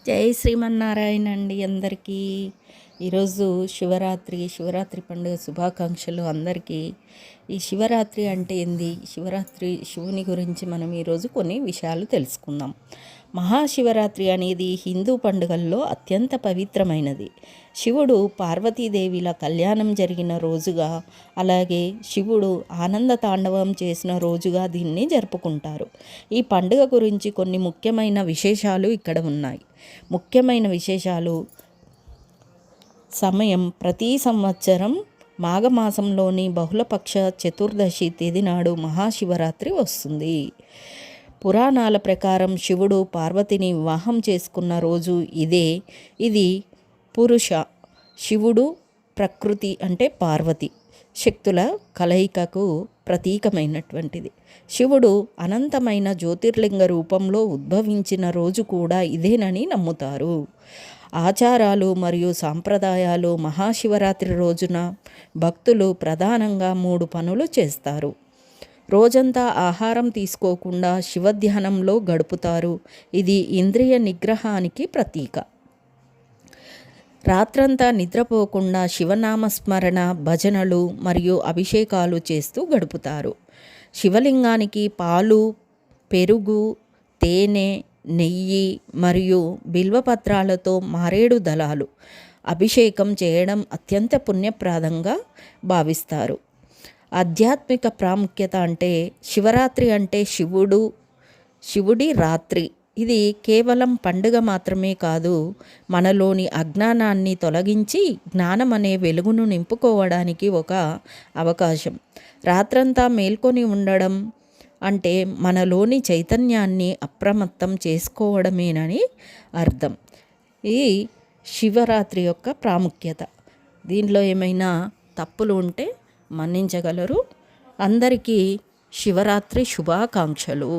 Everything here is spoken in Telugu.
జై శ్రీమన్నారాయణ అండి అందరికీ. ఈరోజు శివరాత్రి పండుగ శుభాకాంక్షలు అందరికీ. ఈ శివరాత్రి అంటే ఏంది? శివుని గురించి మనం ఈరోజు కొన్ని విషయాలు తెలుసుకుందాం. మహాశివరాత్రి అనేది హిందూ పండుగల్లో అత్యంత పవిత్రమైనది. శివుడు పార్వతీదేవిల కళ్యాణం జరిగిన రోజుగా, అలాగే శివుడు ఆనంద తాండవం చేసిన రోజుగా దీన్ని జరుపుకుంటారు. ఈ పండుగ గురించి కొన్ని ముఖ్యమైన విశేషాలు ఇక్కడ ఉన్నాయి. ముఖ్యమైన విశేషాలు: సమయం ప్రతి సంవత్సరం మాఘమాసంలోని బహుళపక్ష చతుర్దశి తేదీ నాడు మహాశివరాత్రి వస్తుంది. పురాణాల ప్రకారం శివుడు పార్వతిని వివాహం చేసుకున్న రోజు ఇదే. ఇది పురుష శివుడు, ప్రకృతి అంటే పార్వతి శక్తుల కలయికకు ప్రతీకమైనటువంటిది. శివుడు అనంతమైన జ్యోతిర్లింగ రూపంలో ఉద్భవించిన రోజు కూడా ఇదేనని నమ్ముతారు. ఆచారాలు మరియు సాంప్రదాయాలు: మహాశివరాత్రి రోజున భక్తులు ప్రధానంగా 3 పనులు చేస్తారు. రోజంతా ఆహారం తీసుకోకుండా శివధ్యానంలో గడుపుతారు. ఇది ఇంద్రియ నిగ్రహానికి ప్రతీక. రాత్రంతా నిద్రపోకుండా శివనామస్మరణ, భజనలు మరియు అభిషేకాలు చేస్తూ గడుపుతారు. శివలింగానికి పాలు, పెరుగు, తేనె, నెయ్యి మరియు బిల్వపత్రాలతో మారేడు దళాలు అభిషేకం చేయడం అత్యంత పుణ్యప్రదంగా భావిస్తారు. ఆధ్యాత్మిక ప్రాముఖ్యత అంటే శివరాత్రి అంటే శివుడి రాత్రి. ఇది కేవలం పండుగ మాత్రమే కాదు, మనలోని అజ్ఞానాన్ని తొలగించి జ్ఞానం అనే వెలుగును నింపుకోవడానికి ఒక అవకాశం. రాత్రంతా మేల్కొని ఉండడం అంటే మనలోని చైతన్యాన్ని అప్రమత్తం చేసుకోవడమేనని అర్థం. ఈ శివరాత్రి యొక్క ప్రాముఖ్యత. దీనిలో ఏమైనా తప్పులు ఉంటే మన్నించగలరు. అందరికీ శివరాత్రి శుభాకాంక్షలు.